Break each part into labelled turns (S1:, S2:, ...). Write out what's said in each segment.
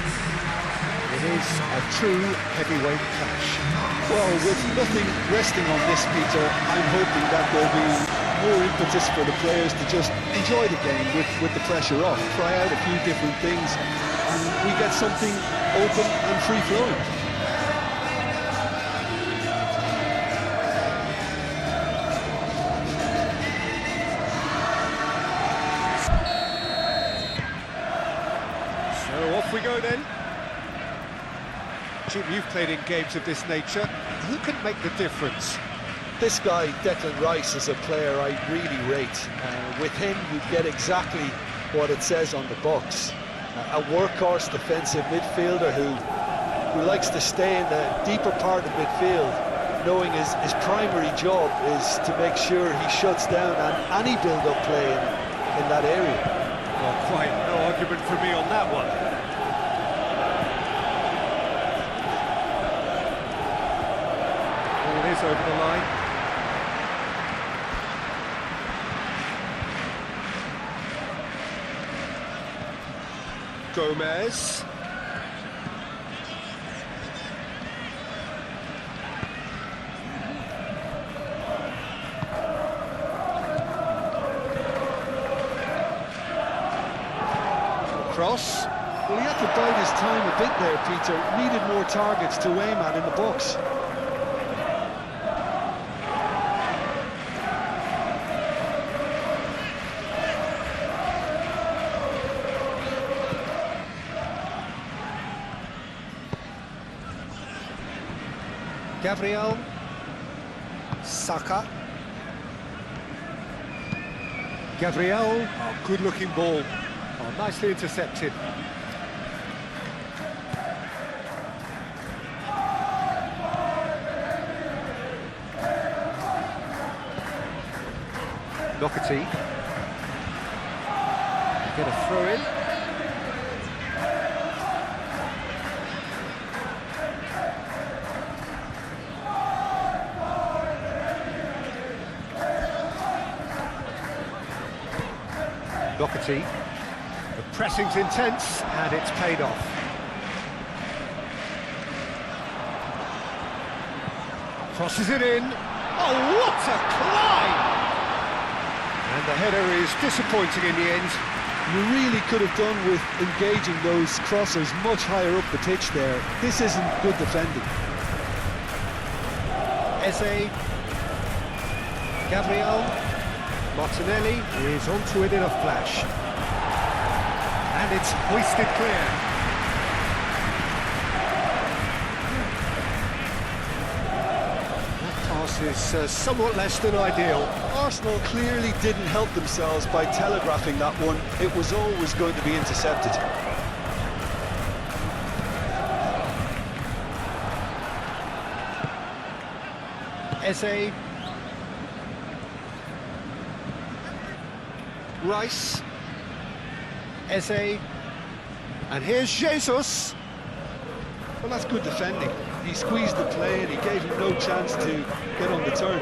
S1: It is a true heavyweight clash.
S2: Well, with nothing resting on this, Peter, I'm hoping that there'll be more impetus for the players to just enjoy the game with the pressure off, try out a few different things, and we get something open and free-flowing.
S1: So off we go then. Jim, you've played in games of this nature. Who can make the difference?
S2: This guy, Declan Rice, is a player I really rate. With him, you get exactly what it says on the box. A workhorse defensive midfielder who likes to stay in the deeper part of midfield, knowing his primary job is to make sure he shuts down any build-up play in that area.
S1: Not quite, no argument from me on that one. Ball is over the line. Gomez. Cross.
S2: Well, he had to bide his time a bit there, Peter. Needed more targets to aim at in the box.
S1: Gabriel, Saka, Gabriel, oh, good-looking ball, oh, nicely intercepted. Doherty, get a throw in. Doherty, the pressing's intense and it's paid off. Crosses it in. Oh, what a climb! And the header is disappointing in the end.
S2: You really could have done with engaging those crossers much higher up the pitch there. This isn't good defending.
S1: Eze, Gabriel, Martinelli is onto it in a flash. And it's hoisted clear. That pass is somewhat less than ideal.
S2: Arsenal clearly didn't help themselves by telegraphing that one. It was always going to be intercepted.
S1: Eze, Rice, Eze, and here's Jesus.
S2: Well, that's good defending. He squeezed the play and he gave him no chance to get on the turn.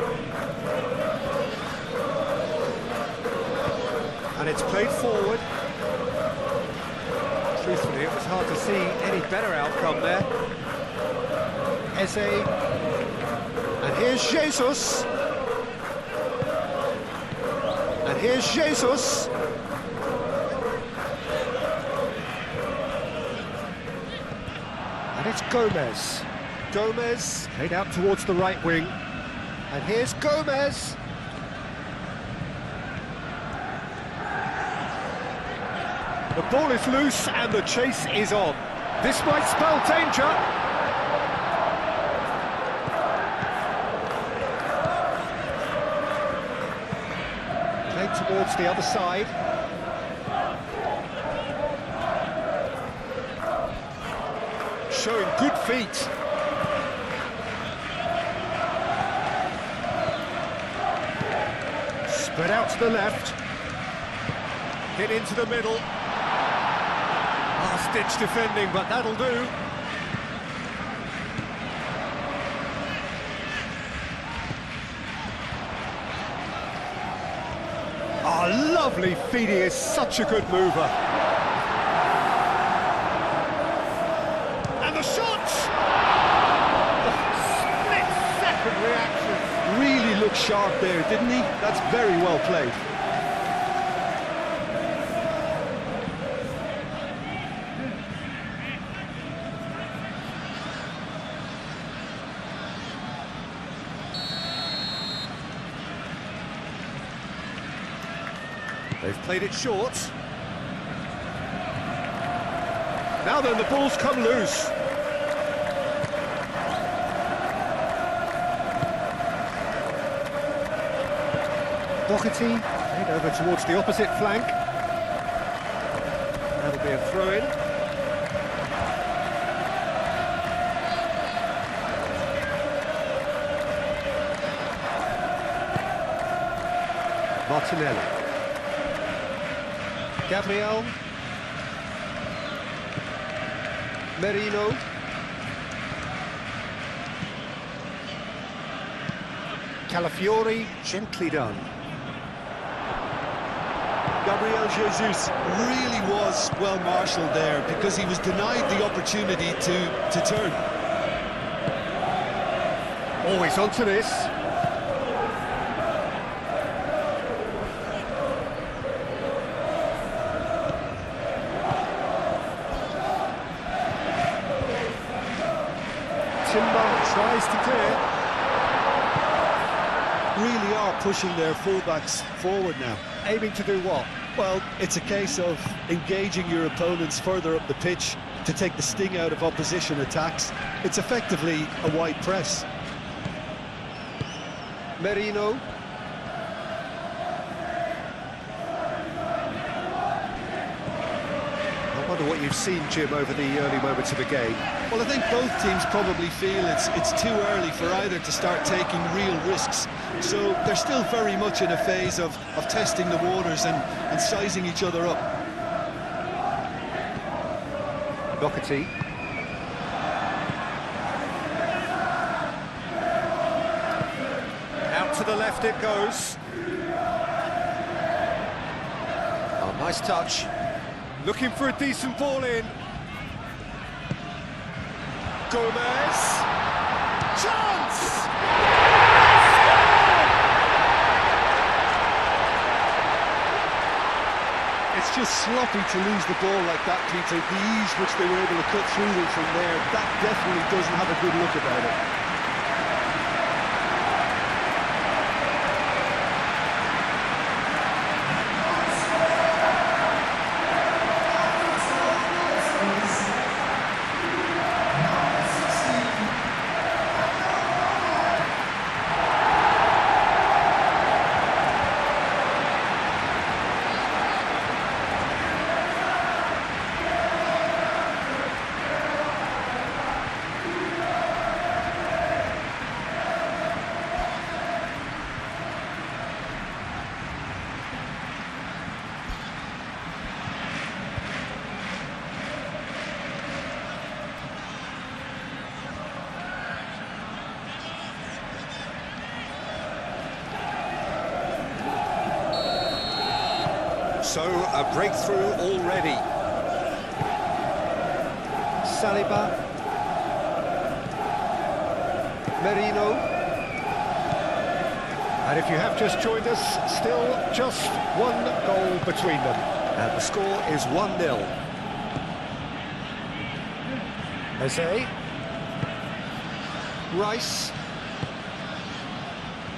S1: And it's played forward. Truthfully, it was hard to see any better outcome there. Eze, and here's Jesus. And here's Jesus. And it's Gomez. Gomez played out towards the right wing. And here's Gomez. The ball is loose and the chase is on. This might spell danger. Played towards the other side. Showing good feet. Spread out to the left. Hit into the middle. Last-ditch defending, but that'll do. Oh, lovely feet. He is such a good mover. the shot! Split-second reaction.
S2: Really looked sharp there, didn't he? That's very well played.
S1: They've played it short. Now then, the ball's come loose. Doherty, head over towards the opposite flank. That'll be a throw-in. Martinelli. Gabriel. Merino. Calafiori, gently done.
S2: Gabriel Jesus really was well marshalled there because he was denied the opportunity to turn.
S1: Always onto this. Timber tries to clear.
S2: Really are pushing their fullbacks forward now.
S1: Aiming to do what?
S2: Well, it's a case of engaging your opponents further up the pitch to take the sting out of opposition attacks. It's effectively a wide press.
S1: Merino. I wonder what you've seen, Jim, over the early moments of the game.
S2: Well, I think both teams probably feel it's too early for either to start taking real risks. So they're still very much in a phase of testing the waters and sizing each other up.
S1: Doherty. Out to the left it goes. Oh, nice touch. Looking for a decent ball in. Gomez. Chance!
S2: It's just sloppy to lose the ball like that, Peter. The ease which they were able to cut through them from there, that definitely doesn't have a good look about it.
S1: So, a breakthrough already. Saliba. Merino. And if you have just joined us, still just one goal between them. And the score is 1-0. Jose. Rice.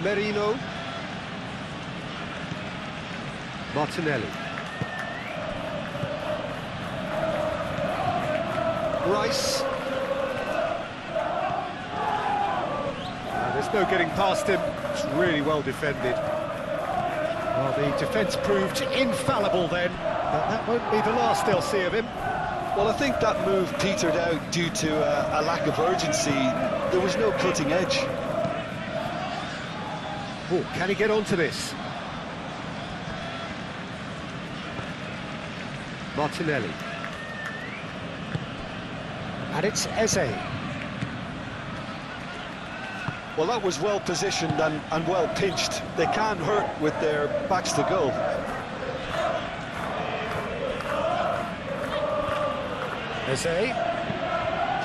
S1: Merino. Martinelli. Rice. There's no getting past him. It's really well defended. Well, the defence proved infallible then, but that won't be the last they'll see of him.
S2: Well, I think that move petered out due to a lack of urgency. There was no cutting edge.
S1: Oh, can he get onto this? Martinelli. And it's Eze.
S2: Well, that was well positioned and well pinched. They can't hurt with their backs to goal.
S1: Eze.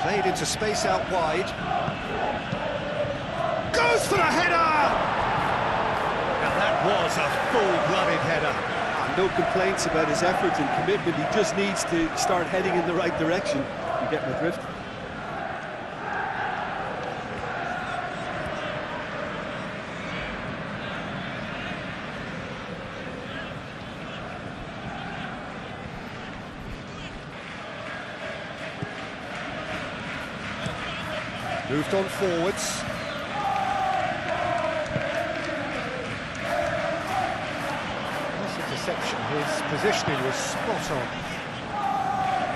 S1: Played into space out wide. Goes for the header! Now that was a full-blooded header.
S3: No complaints about his effort and commitment. He just needs to start heading in the right direction. You get my drift.
S1: Moved on forwards. Deception. His positioning was spot on.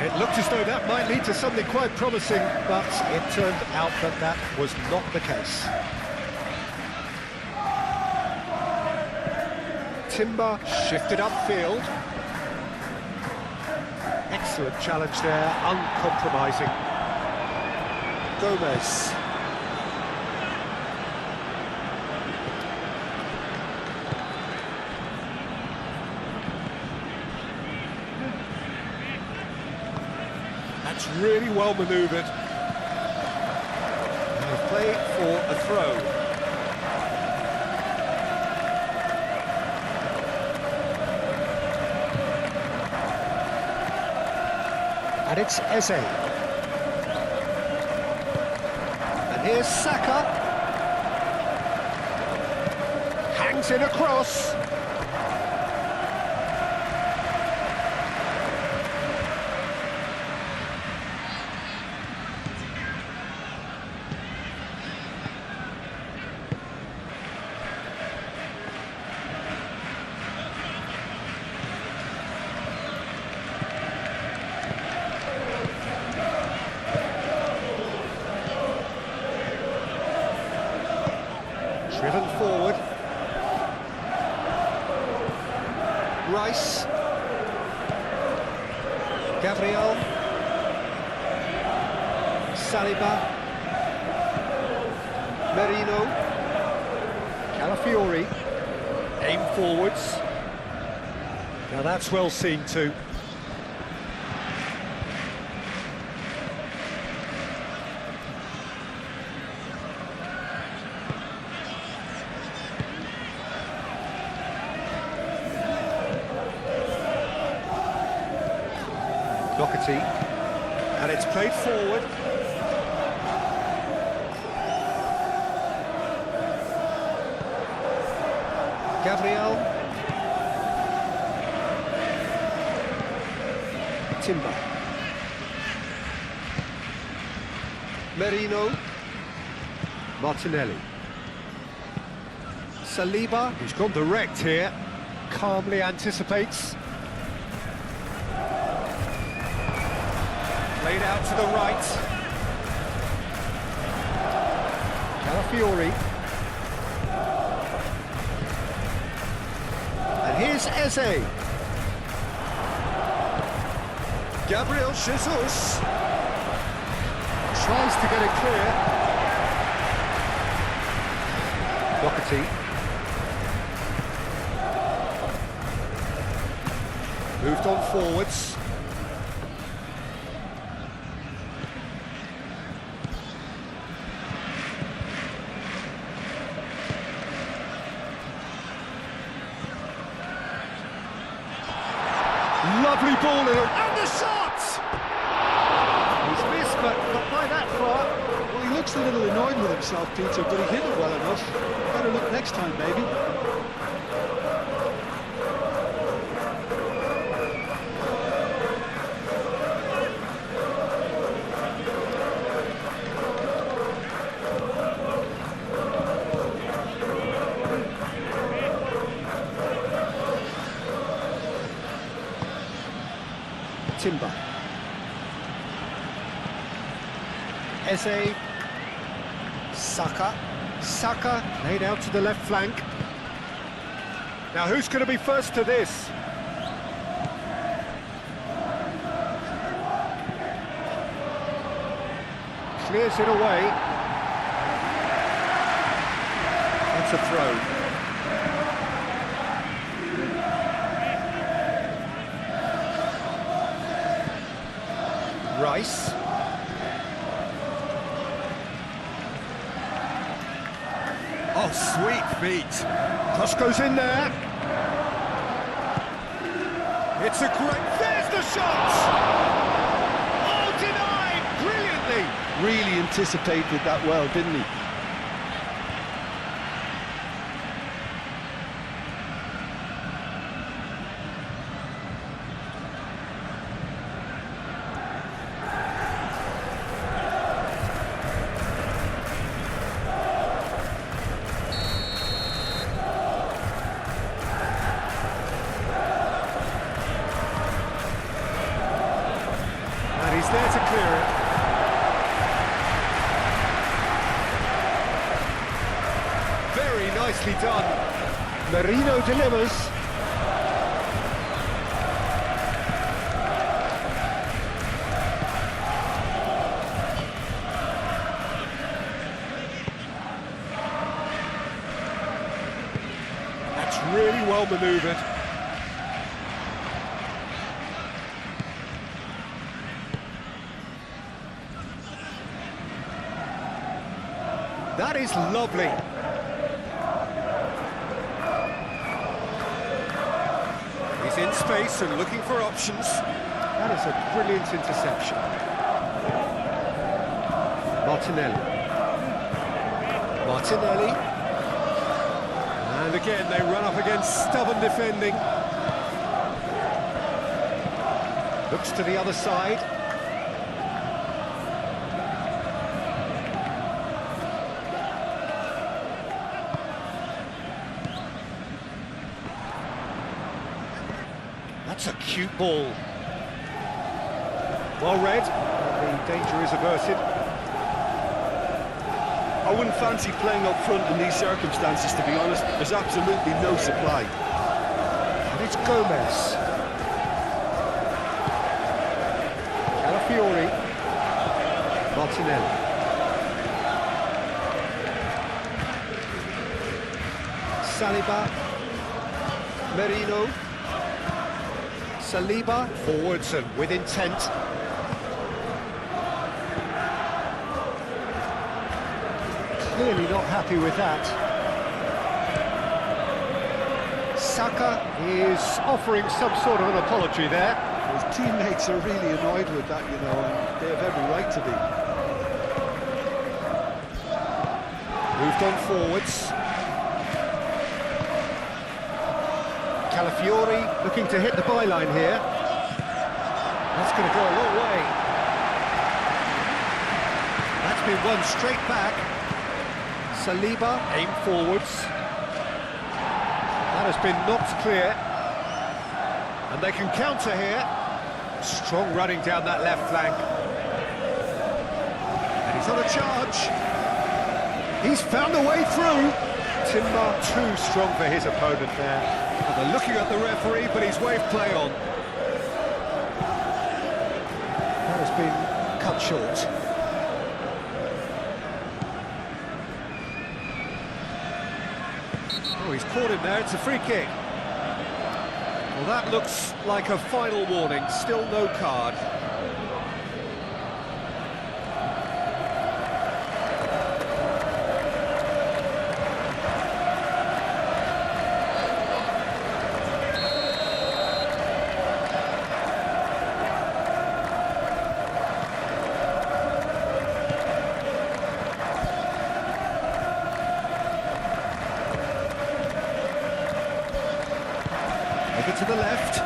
S1: It looked as though that might lead to something quite promising, but it turned out that that was not the case. Timber shifted upfield. Excellent challenge there, uncompromising.
S3: Gomez.
S1: That's really well manoeuvred. They've played for a throw. And it's Eze. And here's Saka. Hangs in across. Driven forward. Rice. Gabriel. Saliba. Merino. Calafiori. Aim forwards. Now that's well seen too. Doherty, and it's played forward. Gabriel. Timber. Merino. Martinelli. Saliba, who's gone direct here, calmly anticipates. Played out to the right. Calafiori. And here's Eze. Gabriel Jesus. Tries to get it clear. Doherty. Moved on forwards. Lovely ball in, and the shot! He's missed, but not by that far.
S3: Well, he looks a little annoyed with himself, Peter, but he hit it well enough. Better look next time, maybe.
S1: Timber. Eze. Saka. Saka laid out to the left flank. Now who's going to be first to this? Clears it away. That's a throw. Rice. sweet feet. Cross goes in there. It's a great... There's the shot! Oh, denied brilliantly!
S3: Really anticipated that well, didn't he?
S1: He's there to clear it. Very nicely done. Marino delivers. That's really well manoeuvred. That is lovely. He's in space and looking for options. That is a brilliant interception. Martinelli. And again, they run up against stubborn defending. Looks to the other side. That's a cute ball. Well read. The danger is averted.
S3: I wouldn't fancy playing up front in these circumstances, to be honest. There's absolutely no supply.
S1: And it's Gomez. Calafiori. Martinelli. Saliba. Merino. Saliba forwards and with intent. Clearly not happy with that. Saka is offering some sort of an apology there.
S3: His teammates are really annoyed with that, you know, and they have every right to be.
S1: Moved on forwards. Calafiori looking to hit the byline here. That's going to go a long way. That's been won straight back. Saliba, aim forwards. That has been knocked clear. And they can counter here. Strong running down that left flank. And he's on a charge. He's found a way through. Timber too strong for his opponent there. And they're looking at the referee, but he's waved play on. That has been cut short. Oh, he's caught him there, it's a free kick. Well, that looks like a final warning, still no card. Over to the left.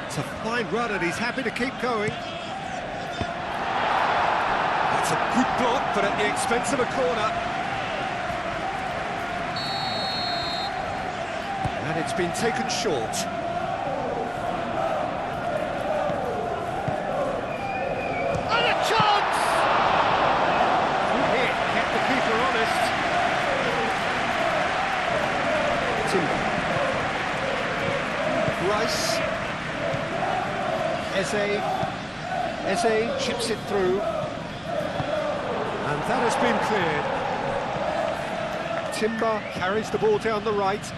S1: It's a fine run and he's happy to keep going. That's a good block, but at the expense of a corner. And it's been taken short. And a chance! Good hit, kept the keeper honest. Rice, Eze chips it through, and that has been cleared. Timber carries the ball down the right.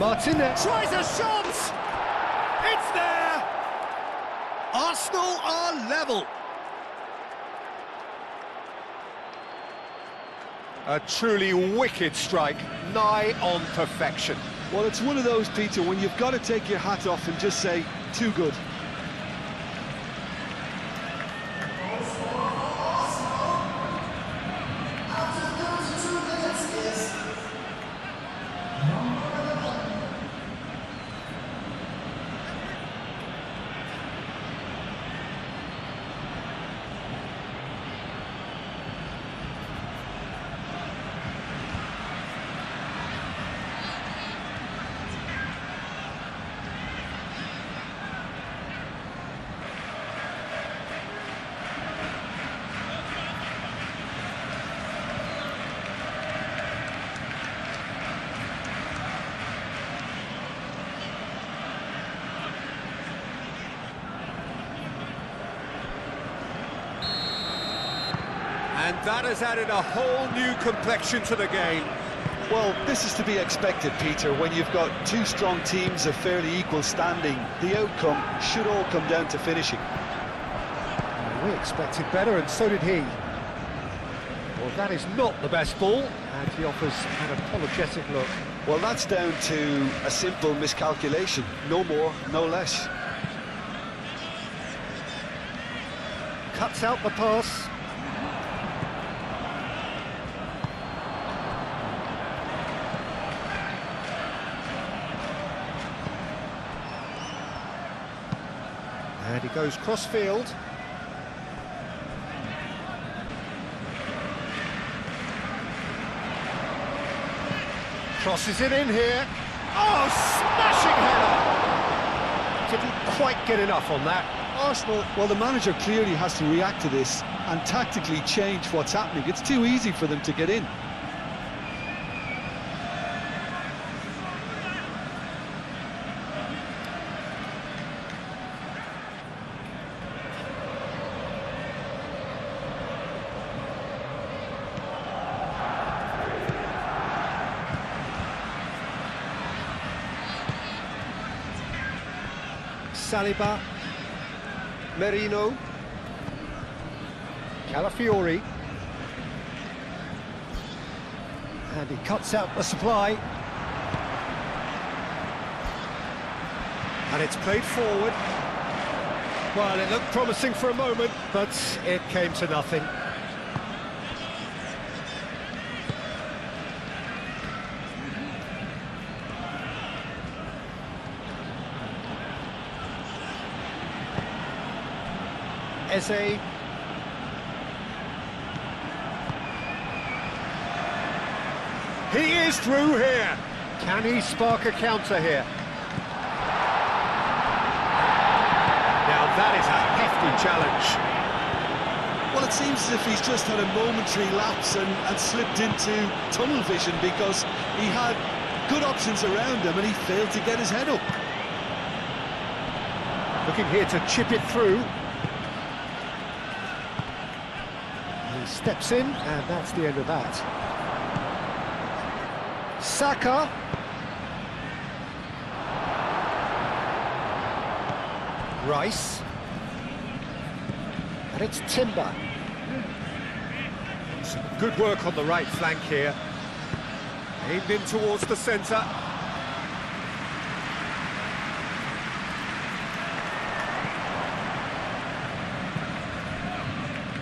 S1: Martinez tries a shot! It's there! Arsenal are level. A truly wicked strike, nigh on perfection.
S3: Well, it's one of those, Peter, when you've got to take your hat off and just say, too good.
S1: And that has added a whole new complexion to the game.
S2: Well, this is to be expected, Peter. When you've got two strong teams of fairly equal standing, the outcome should all come down to finishing.
S1: We expected better, and so did he. Well, that is not the best ball, and he offers an apologetic look.
S2: Well, that's down to a simple miscalculation. No more, no less.
S1: Cuts out the pass. And he goes cross-field. Crosses it in here. Oh, smashing header! Didn't quite get enough on that.
S3: Arsenal, well, the manager clearly has to react to this and tactically change what's happening. It's too easy for them to get in.
S1: Saliba, Merino, Calafiori, and he cuts out the supply, and it's played forward. Well, it looked promising for a moment, but it came to nothing. Eze. He is through here. Can he spark a counter here? Now that is a hefty challenge.
S3: Well, it seems as if he's just had a momentary lapse and slipped into tunnel vision, because he had good options around him and he failed to get his head up.
S1: Looking here to chip it through. He steps in, and that's the end of that. Saka. Rice. And it's Timber. Some good work on the right flank here. Aimed in towards the centre.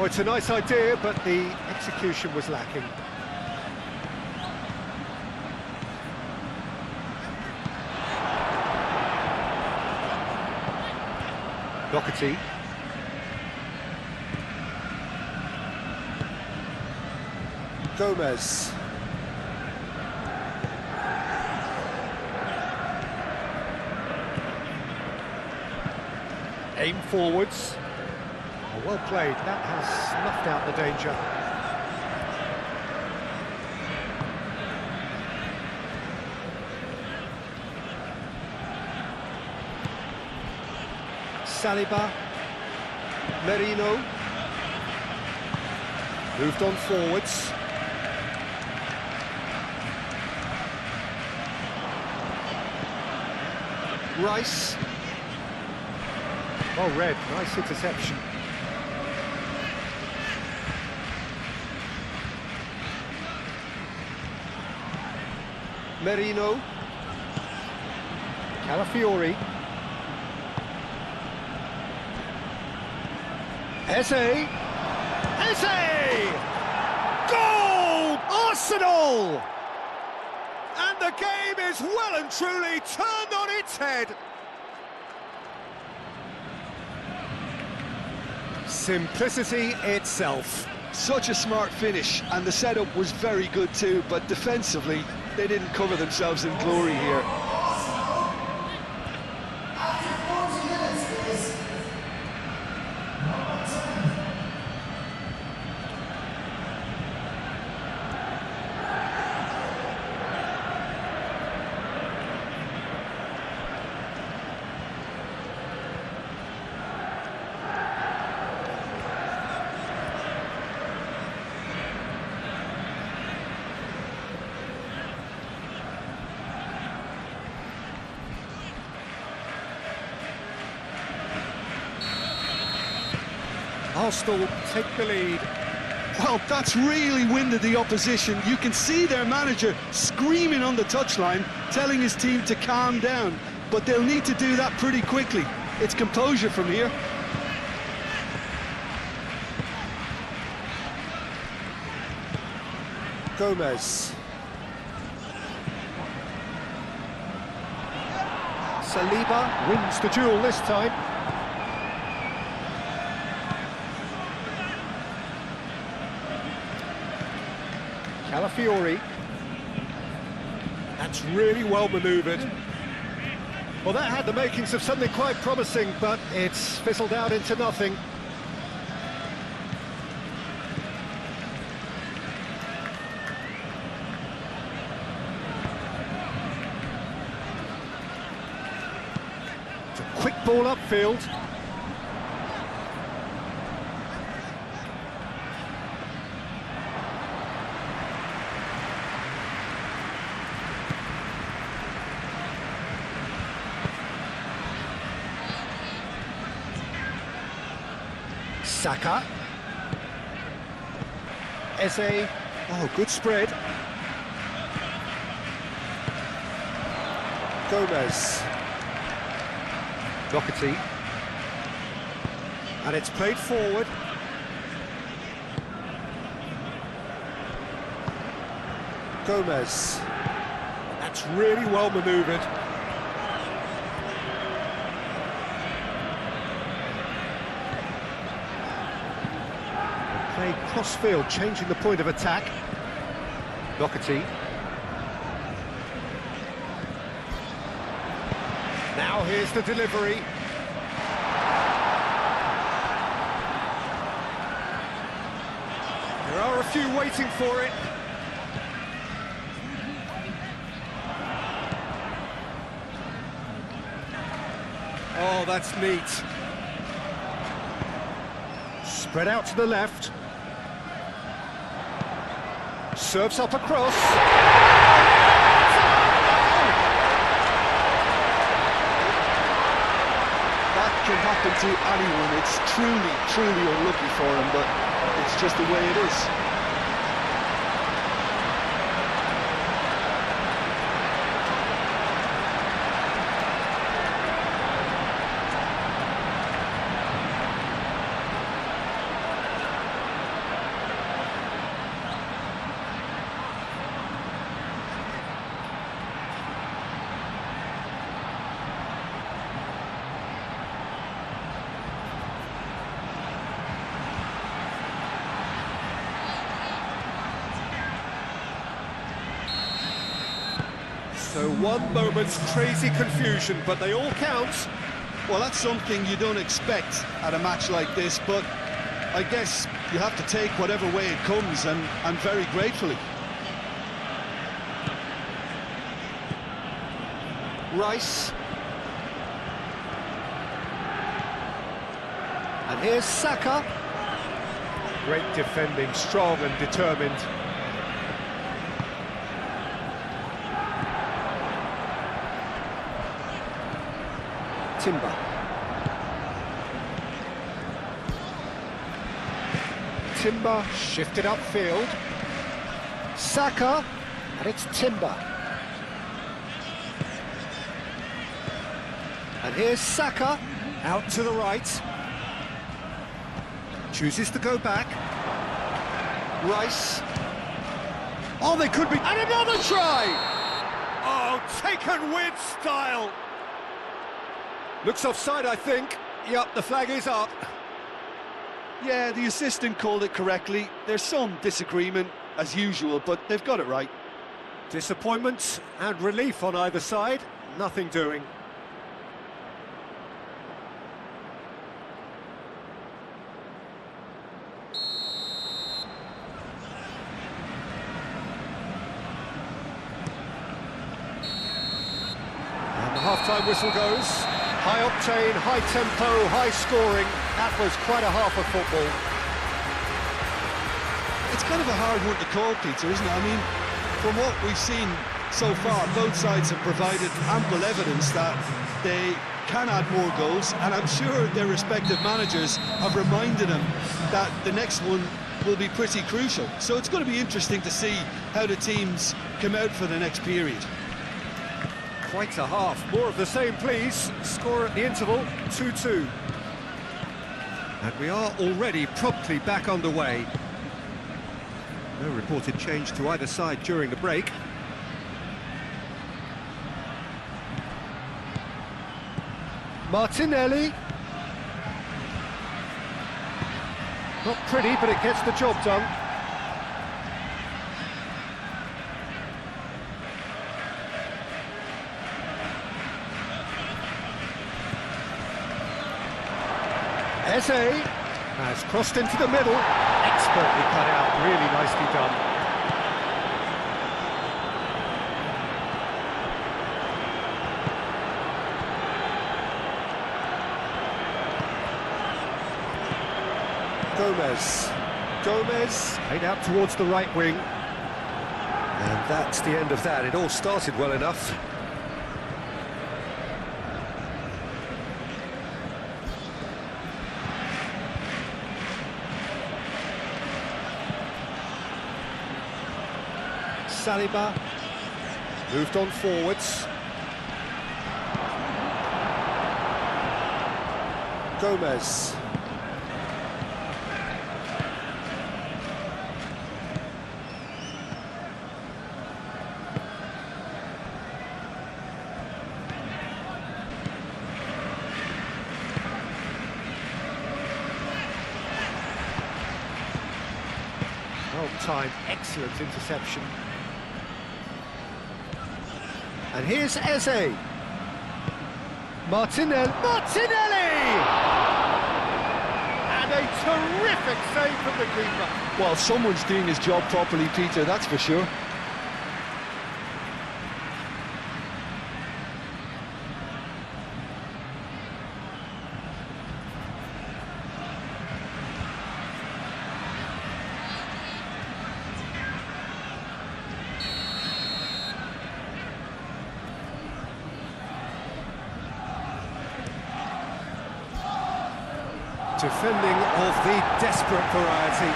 S1: Oh, it's a nice idea, but the execution was lacking. Doherty. Gomez. Aim forwards. Oh, well played. That has snuffed out the danger. Saliba. Merino. Moved on forwards. Rice. Well read, nice interception. Merino. Calafiori. Eze! Eze! Goal! Arsenal! And the game is well and truly turned on its head. Simplicity itself.
S3: Such a smart finish, and the setup was very good too, but defensively, they didn't cover themselves in glory here.
S1: Arsenal take the lead.
S3: Well, that's really winded the opposition. You can see their manager screaming on the touchline, telling his team to calm down. But they'll need to do that pretty quickly. It's composure from here.
S1: Gomez. Saliba wins the duel this time. Calafiori. That's really well manoeuvred. Well, that had the makings of something quite promising, but it's fizzled out into nothing. It's a quick ball upfield. Saka. Eze. Oh, good spread. Gomez. Doherty. And it's played forward. Gomez. That's really well manoeuvred. Play cross-field, changing the point of attack. Doherty. Now here's the delivery. There are a few waiting for it. Oh, that's neat. Spread out to the left. Serves up across.
S3: That can happen to anyone. It's truly unlucky for him, but it's just the way it is.
S1: So one moment's crazy confusion, but they all count.
S3: Well, that's something you don't expect at a match like this, but I guess you have to take whatever way it comes, and very gratefully.
S1: Rice. And here's Saka. Great defending, strong and determined. Timber. Timber shifted upfield. Saka, and it's Timber. And here's Saka, out to the right. Chooses to go back. Rice. Oh, they could be... And another try! Oh, taken with style! Looks offside, I think. Yup, the flag is up.
S3: Yeah, the assistant called it correctly. There's some disagreement, as usual, but they've got it right.
S1: Disappointment and relief on either side. Nothing doing. And the half-time whistle goes. High octane, high tempo, high scoring. That was quite a half of football.
S3: It's kind of a hard one to call, Peter, isn't it? I mean, from what we've seen so far, both sides have provided ample evidence that they can add more goals, and I'm sure their respective managers have reminded them that the next one will be pretty crucial. So it's going to be interesting to see how the teams come out for the next period.
S1: Quite a half. More of the same, please. Score at the interval, 2-2. And we are already promptly back underway. No reported change to either side during the break. Martinelli. Not pretty, but it gets the job done. Eze has crossed into the middle, expertly cut out, really nicely done. Gomez, played out towards the right wing. And that's the end of that. It all started well enough. Saliba moved on forwards. Gomez. Well timed, excellent interception. And here's Eze. Martinelli! And a terrific save from the keeper.
S2: Well, someone's doing his job properly, Peter, that's for sure.
S1: Defending of the desperate variety.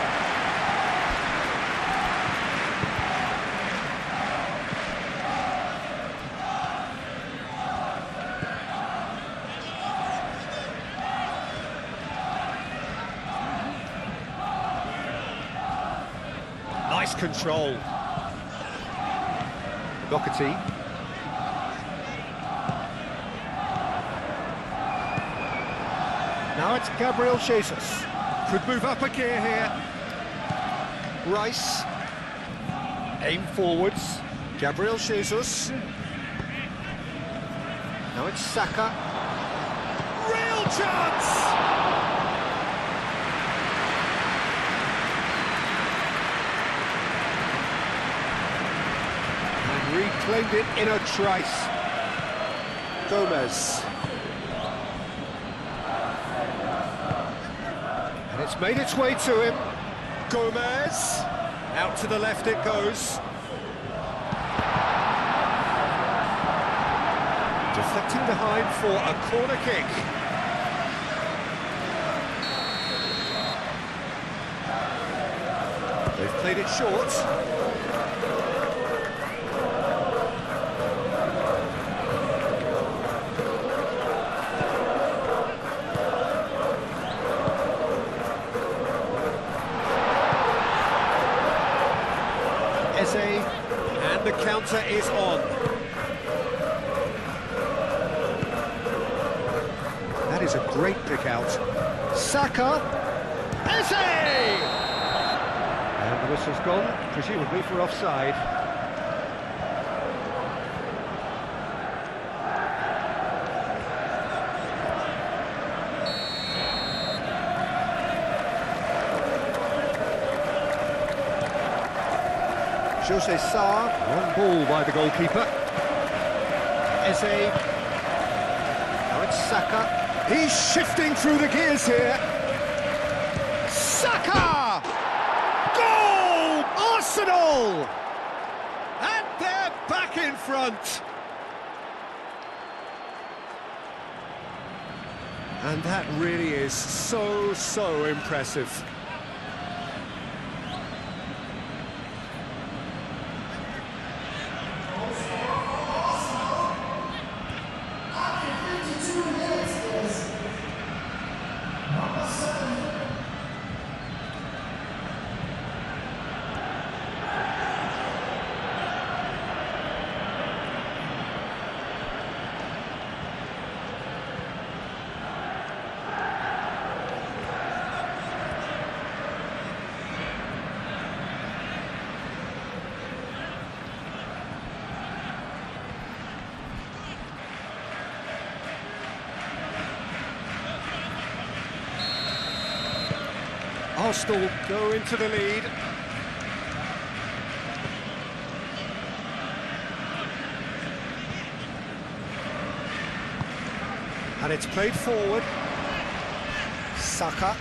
S1: Nice control. Doherty. Now it's Gabriel Jesus. Could move up a gear here. Rice. Aim forwards. Gabriel Jesus. Now it's Saka. Real chance! And reclaimed it in a trice. Gomez. And it's made its way to him. Gomez. Out to the left it goes. Deflecting behind for a corner kick. They've played it short. And the counter is on. That is a great pick out. Saka. Eze! And the whistle's gone, presumably for offside. Jose Sarr, long ball by the goalkeeper. Eze. Now it's Saka. He's shifting through the gears here. Saka! Goal! Arsenal! And they're back in front. And that really is so impressive. Arsenal go into the lead. And it's played forward. Saka.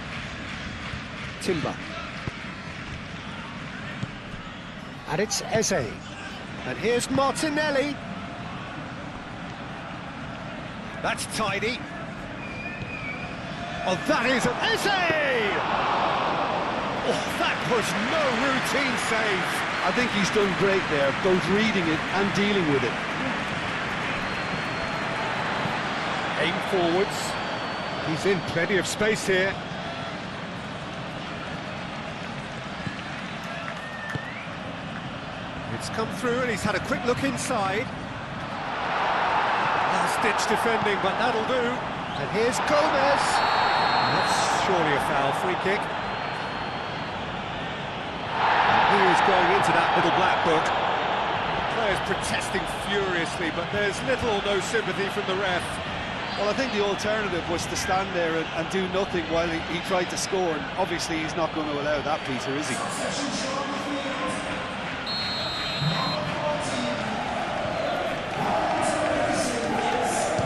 S1: Timber. And it's Eze. And here's Martinelli. That's tidy. Oh, that is an Eze! Oh, that was no routine save.
S3: I think he's done great there, both reading it and dealing with it.
S1: Aim forwards. He's in plenty of space here. It's come through and he's had a quick look inside. Last-ditch defending, but that'll do. And here's Gomez. That's surely a foul, free kick. He is going into that little black book. Players protesting furiously, but there's little or no sympathy from the ref.
S3: Well, I think the alternative was to stand there and do nothing while he tried to score, and obviously he's not going to allow that, Peter, is he?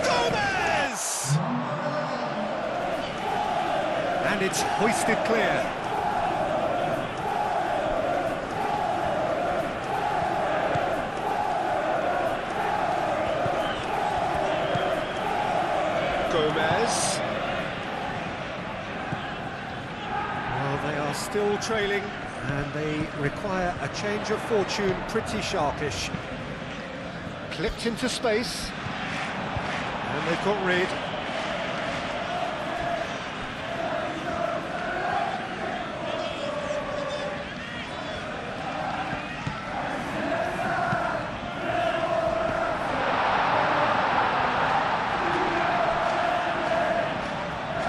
S1: Gomez! And it's hoisted clear. Gomez. Well, they are still trailing, and they require a change of fortune pretty sharpish. Clipped into space, and they've got rid.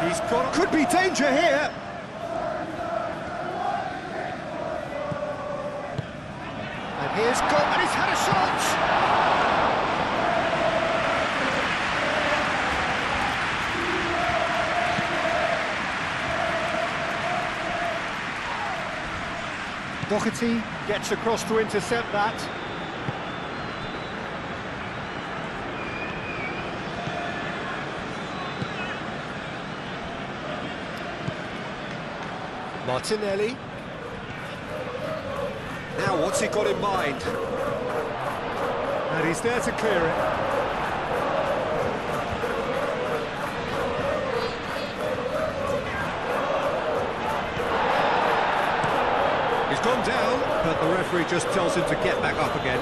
S1: He's got... Could be danger here! And here's goal, and he's had a shot! Doherty gets across to intercept that. Martinelli. Now what's he got in mind? And he's there to clear it. gone down, but the referee just tells him to get back up again.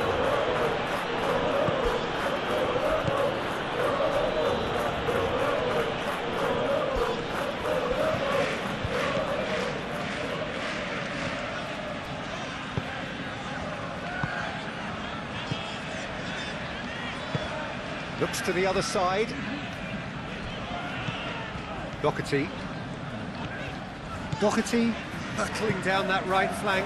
S1: Looks to the other side. Doherty. Doherty battling down that right flank.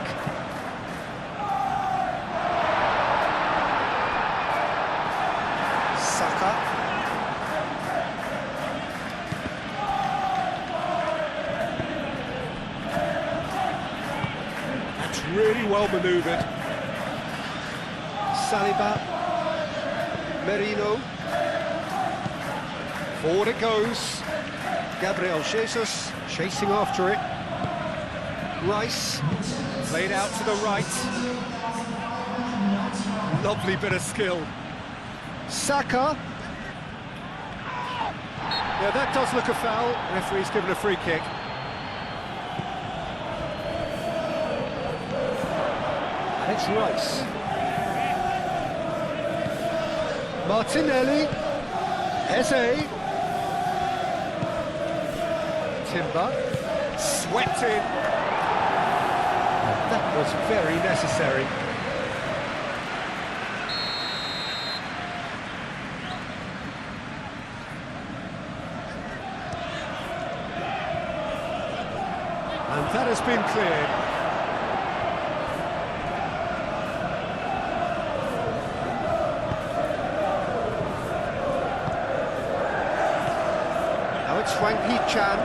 S1: Saka. That's really well manoeuvred. Saliba. Merino. Forward it goes. Gabriel Jesus chasing after it. Rice played out to the right. Lovely bit of skill. Saka. Yeah, that does look a foul. Referee's given a free kick. And it's Rice. Martinelli. Eze. Timber, swept in. That was very necessary. And that has been cleared. Now it's Wang Hee-chan.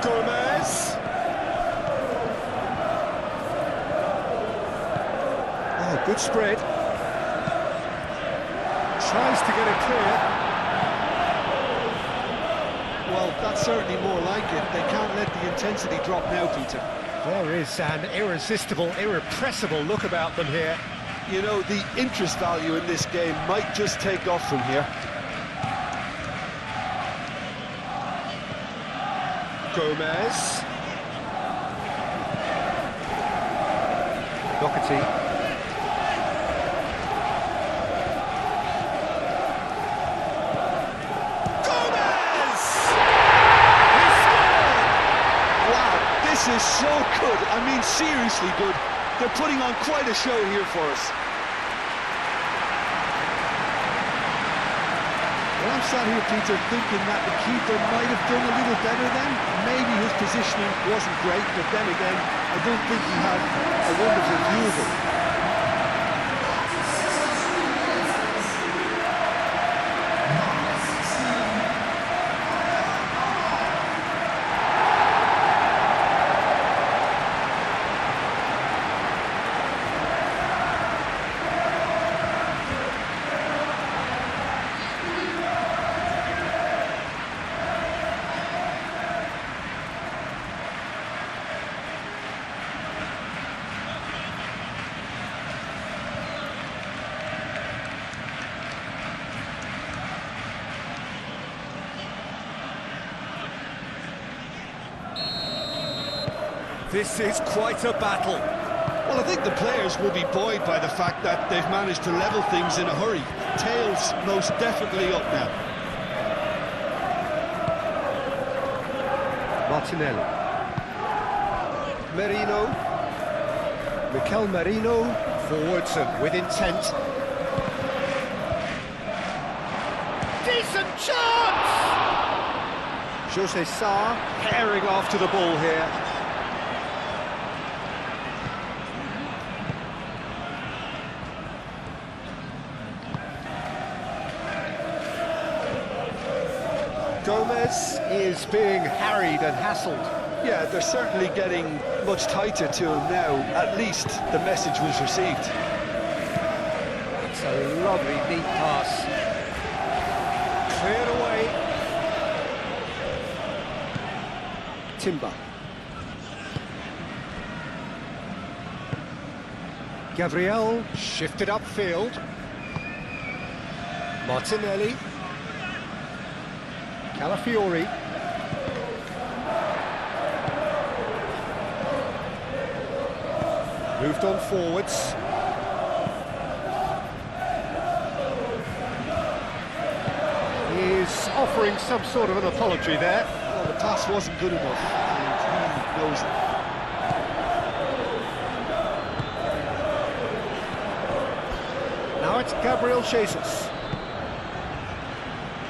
S1: Gomez. Oh, good spread. Tries to get it clear.
S3: Well, that's certainly more like it. They can't let the intensity drop now, Peter.
S1: There is an irresistible, irrepressible look about them here.
S3: You know, the interest value in this game might just take off from here.
S1: Gomez. Doherty. Gomez! He scored!
S3: Wow, this is so good. I mean, seriously good. They're putting on quite a show here for us. Well, I'm sat here, Peter, thinking that the keeper might have done a little better then. Maybe his positioning wasn't great, but then again, I don't think he had a wonderful view of it.
S1: This is quite a battle.
S3: Well, I think the players will be buoyed by the fact that they've managed to level things in a hurry. Tails most definitely up now.
S1: Martinelli. Merino. Mikel Merino. Forwards and with intent. Decent chance! Jose Sarr herring after the ball here. Gomez is being harried and hassled.
S3: Yeah, they're certainly getting much tighter to him now. At least the message was received.
S1: It's a lovely, neat pass. Cleared away. Timber. Gabriel shifted upfield. Martinelli. Calafiori. Moved on forwards. He's offering some sort of an apology there.
S2: Well, the pass wasn't good enough, and he knows it.
S1: Now it's Gabriel Jesus.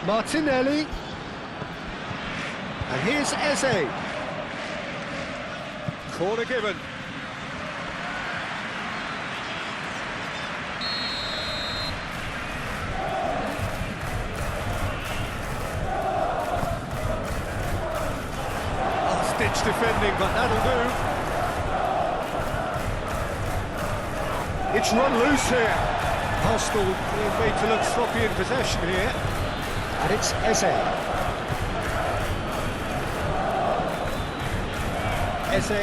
S1: Martinelli. And here's Eze. Corner given. Last-ditch defending, but that'll do. It's run loose here. Arsenal being made to look sloppy in possession here. And it's Eze. Eze.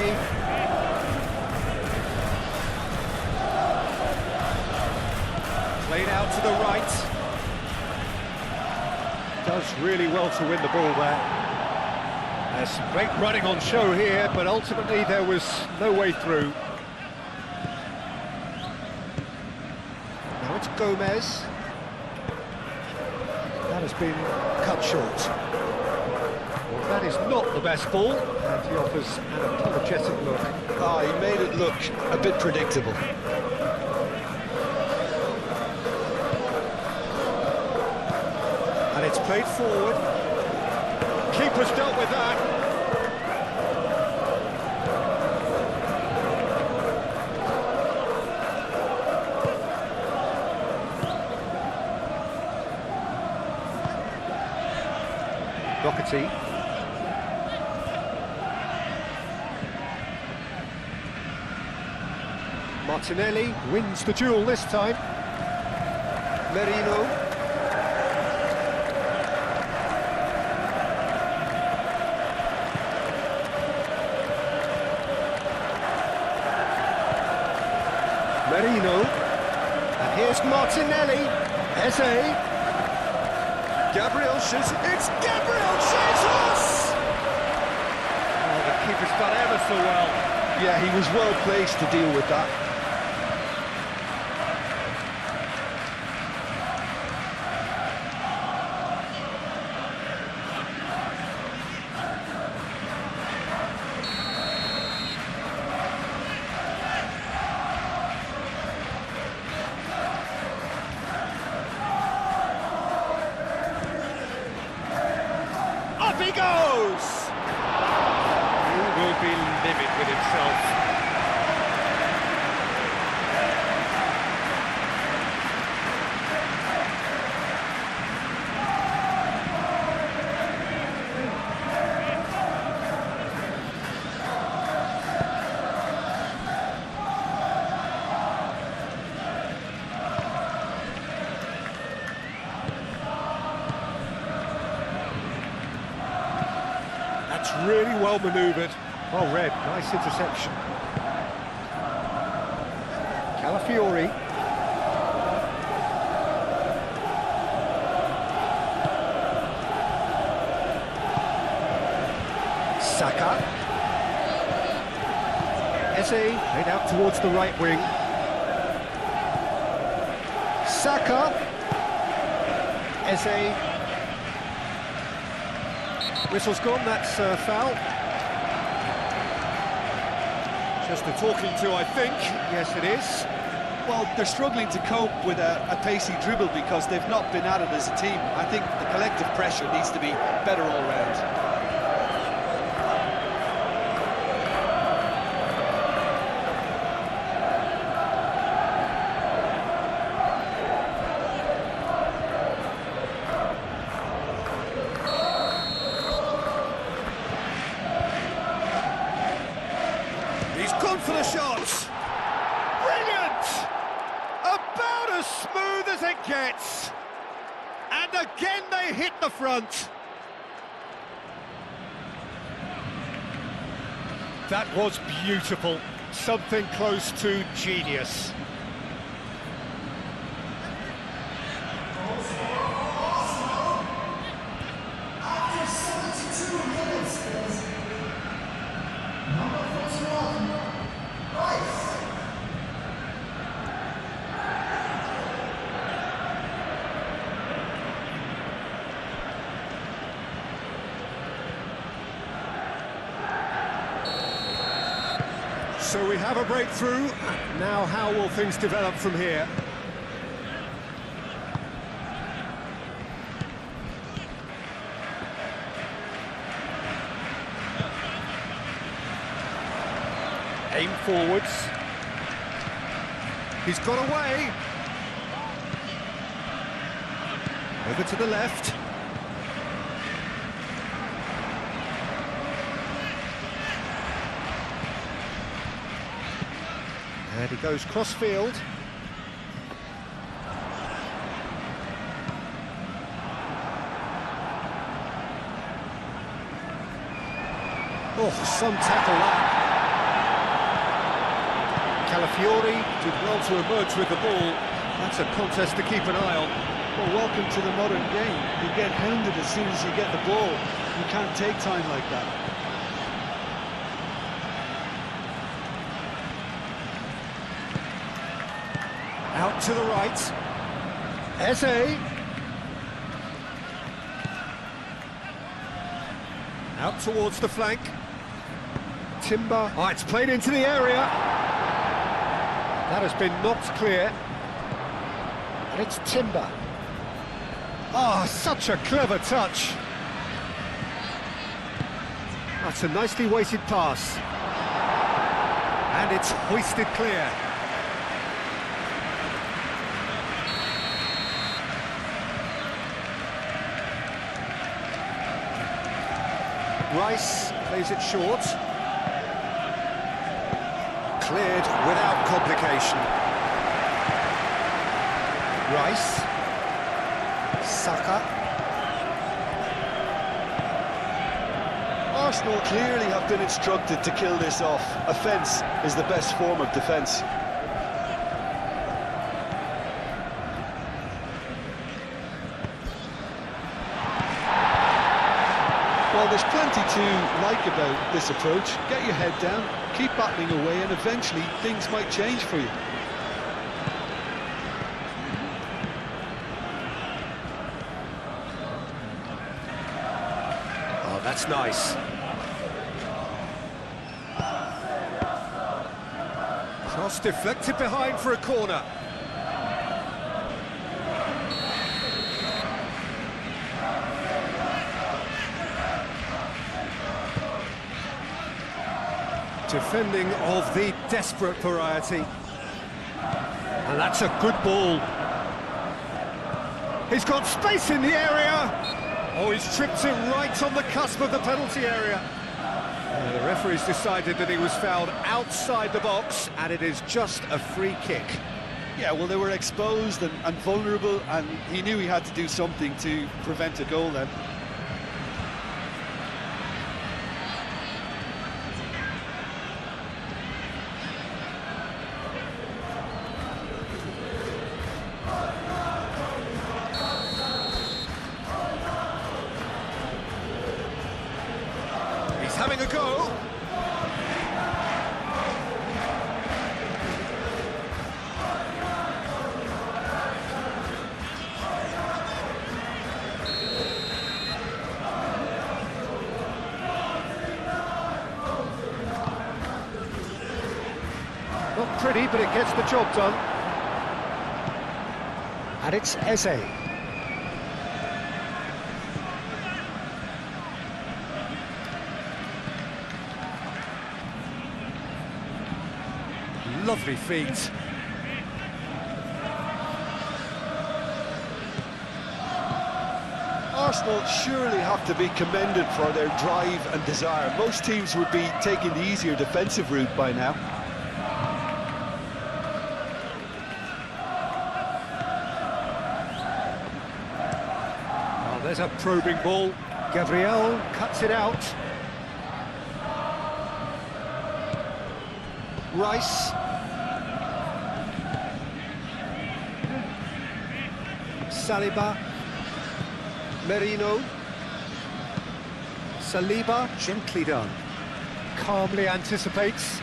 S1: Played out to the right. Does really well to win the ball there. There's some great running on show here, but ultimately there was no way through. Now it's Gomez. That has been cut short. Well, that is not the best ball, and he offers an apologetic look.
S2: Oh, he made it look a bit predictable.
S1: And it's played forward. Keeper's dealt with that. Doherty. Martinelli wins the duel this time. Merino. Merino. And here's Martinelli. Eze. Gabriel Jesus. It's Gabriel Jesus! Oh, the keeper's done ever so well.
S2: Yeah, he was well placed to deal with that.
S1: Up he goes! He will be livid with himself. That's really well manoeuvred. Well read, nice interception. Calafiori. Saka. Eze played out towards the right wing. Saka. Eze. Whistle's gone, that's foul. Just a talking to, I think. Yes, it is.
S3: Well, they're struggling to cope with a pacey dribble because they've not been at it as a team. I think the collective pressure needs to be better all round.
S1: He's gone for the shot. Brilliant! About as smooth as it gets. And again they hit the front. That was beautiful. Something close to genius. So we have a breakthrough. Now how will things develop from here? Aim forwards. He's got away. Over to the left. And he goes cross-field. Oh, some tackle that. Calafiori did well to emerge with the ball. That's a contest to keep an eye on.
S3: Well, welcome to the modern game. You get hounded as soon as you get the ball. You can't take time like that.
S1: Out to the right. Eze. Out towards the flank. Timber. Oh, it's played into the area. That has been knocked clear. And it's Timber. Oh, such a clever touch. That's a nicely weighted pass. And it's hoisted clear. Rice plays it short. Cleared without complication. Rice. Saka.
S3: Arsenal clearly have been instructed to kill this off. Offence is the best form of defence. Well, there's plenty to like about this approach. Get your head down, keep battling away, and eventually things might change for you.
S1: Oh, that's nice. Cross deflected behind for a corner. Defending of the desperate variety. And that's a good ball. He's got space in the area. Oh, he's tripped him right on the cusp of the penalty area. The referee's decided that he was fouled outside the box, and it is just a free kick.
S3: Yeah, well, they were exposed and vulnerable, and he knew he had to do something to prevent a goal then.
S1: Having a go. Not pretty, but it gets the job done. And it's Eze. Lovely feet.
S3: Arsenal surely have to be commended for their drive and desire. Most teams would be taking the easier defensive route by now.
S1: Oh, there's a probing ball. Gabriel cuts it out. Rice. Saliba, Merino, Saliba, gently done, calmly anticipates.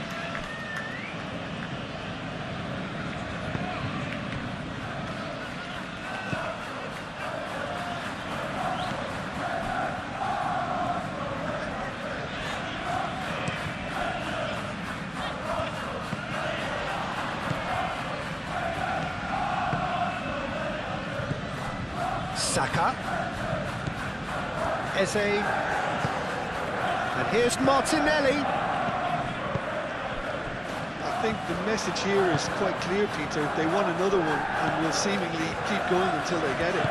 S1: Saka. Eze. And here's Martinelli.
S3: I think the message here is quite clear, Peter. They want another one and will seemingly keep going until they get it.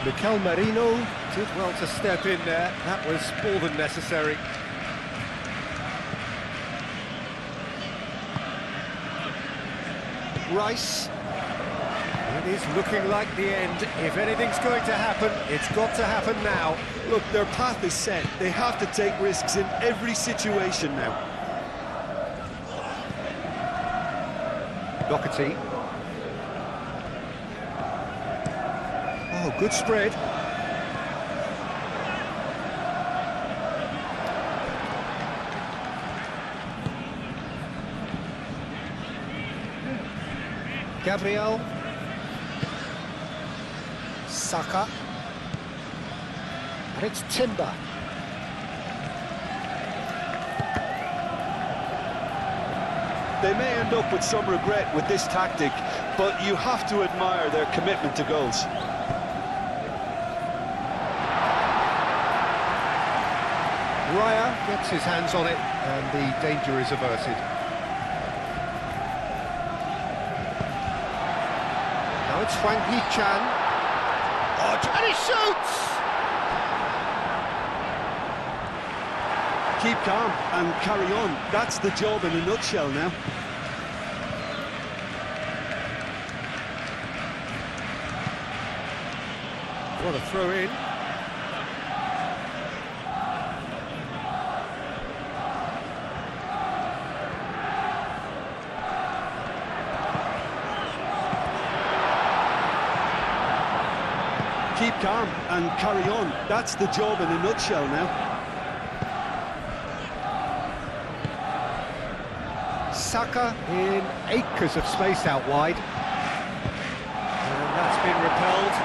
S1: Mikel Merino did well to step in there. That was more than necessary. Rice. It is looking like the end. If anything's going to happen, it's got to happen now.
S3: Look, their path is set. They have to take risks in every situation now.
S1: Doherty. Oh, good spread. Gabriel. Saka. And it's Timber.
S3: They may end up with some regret with this tactic, but you have to admire their commitment to goals.
S1: Raya gets his hands on it, and the danger is averted. Now it's Hwang Hee-chan. Oh, and he shoots!
S3: Keep calm and carry on. That's the job in a nutshell now.
S1: What a throw in.
S3: Keep calm and carry on. That's the job in a nutshell now.
S1: Saka in acres of space out wide. And that's been repelled.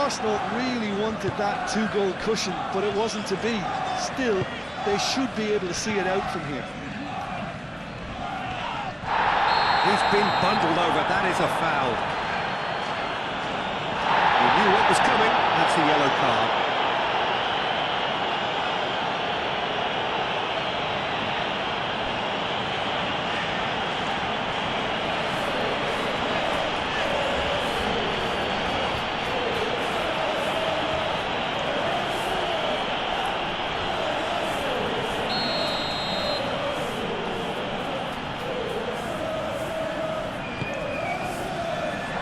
S3: Arsenal really wanted that two-goal cushion, but it wasn't to be. Still, they should be able to see it out from here.
S1: He's been bundled over. That is a foul. He knew what was coming. That's a yellow card.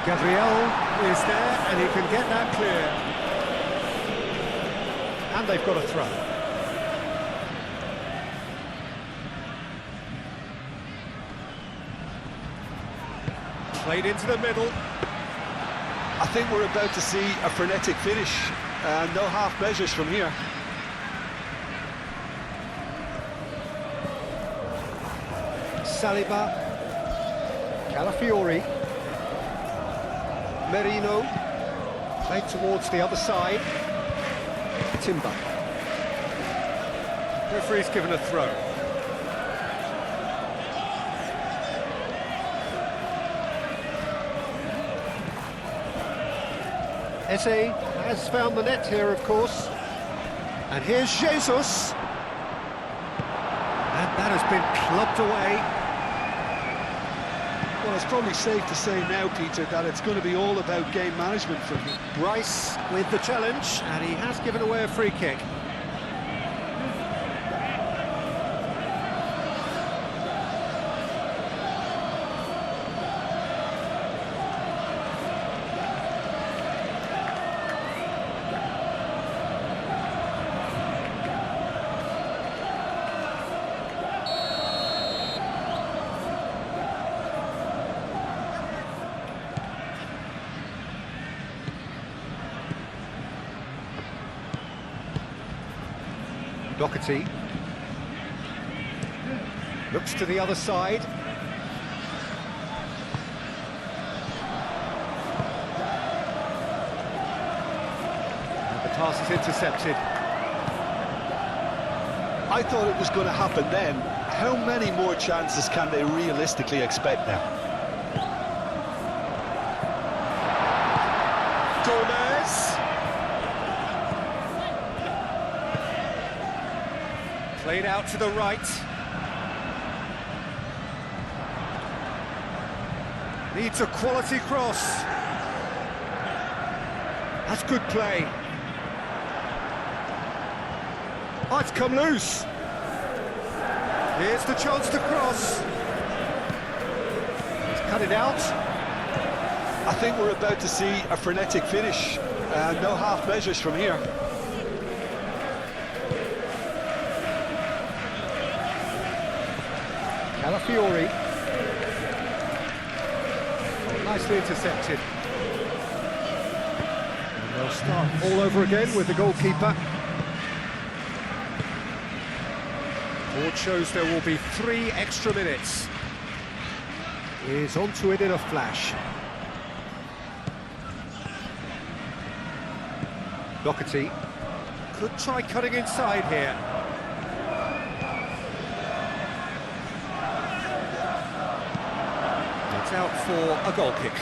S1: Gabriel is there, and he can get that clear. And they've got a throw. Played into the middle.
S3: I think we're about to see a frenetic finish, and no half measures from here.
S1: Saliba. Calafiori. Merino, played towards the other side. Timber. Referee's given a throw. Eze has found the net here, of course. And here's Jesus. And that has been clubbed away.
S3: Well, it's probably safe to say now, Peter, that it's going to be all about game management from him.
S1: Rice with the challenge, and he has given away a free kick. Doherty looks to the other side. And the pass is intercepted.
S3: I thought it was going to happen then. How many more chances can they realistically expect now?
S1: Gomez. Played out to the right. Needs a quality cross. That's good play. Oh, it's come loose. Here's the chance to cross. He's cut it out.
S3: I think we're about to see a frenetic finish. No half measures from here.
S1: Calafiori. Oh, nicely intercepted. And they'll start all over again with the goalkeeper. Board shows there will be 3 extra minutes. Is onto it in a flash. Doherty could try cutting inside here. It's out for a goal kick.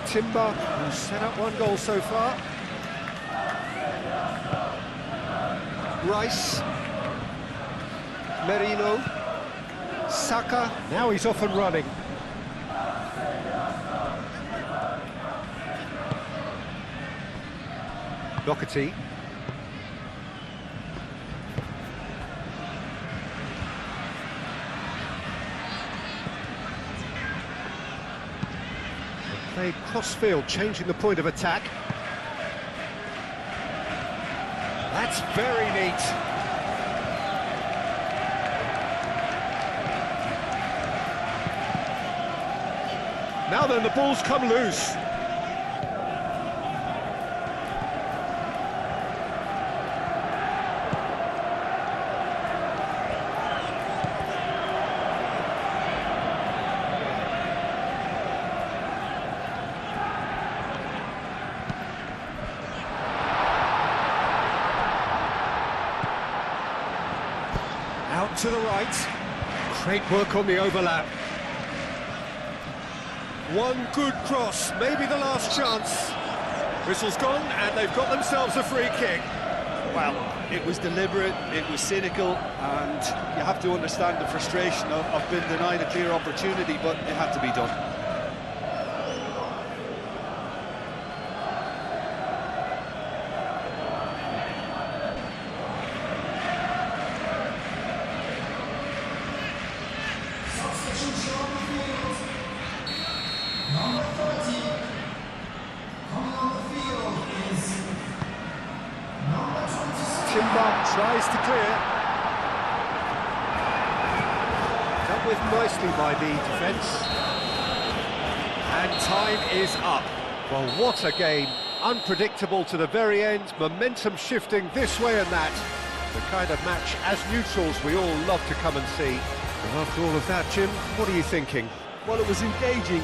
S1: Timber, who's set up 1 goal so far. Rice. Merino. Saka. Now he's off and running. Doherty. Played cross-field, changing the point of attack. That's very neat. Now then, the ball's come loose. Out to the right. Great work on the overlap. 1 good cross, maybe the last chance. Whistle's gone, and they've got themselves a free kick.
S3: Well, it was deliberate, it was cynical, and you have to understand the frustration of being denied a clear opportunity, but it had to be done.
S1: Timber tries to clear. Dealt with nicely by the defence. And time is up. Well, what a game. Unpredictable to the very end, momentum shifting this way and that. The kind of match, as neutrals, we all love to come and see. And after all of that, Jim, what are you thinking?
S3: Well, it was engaging.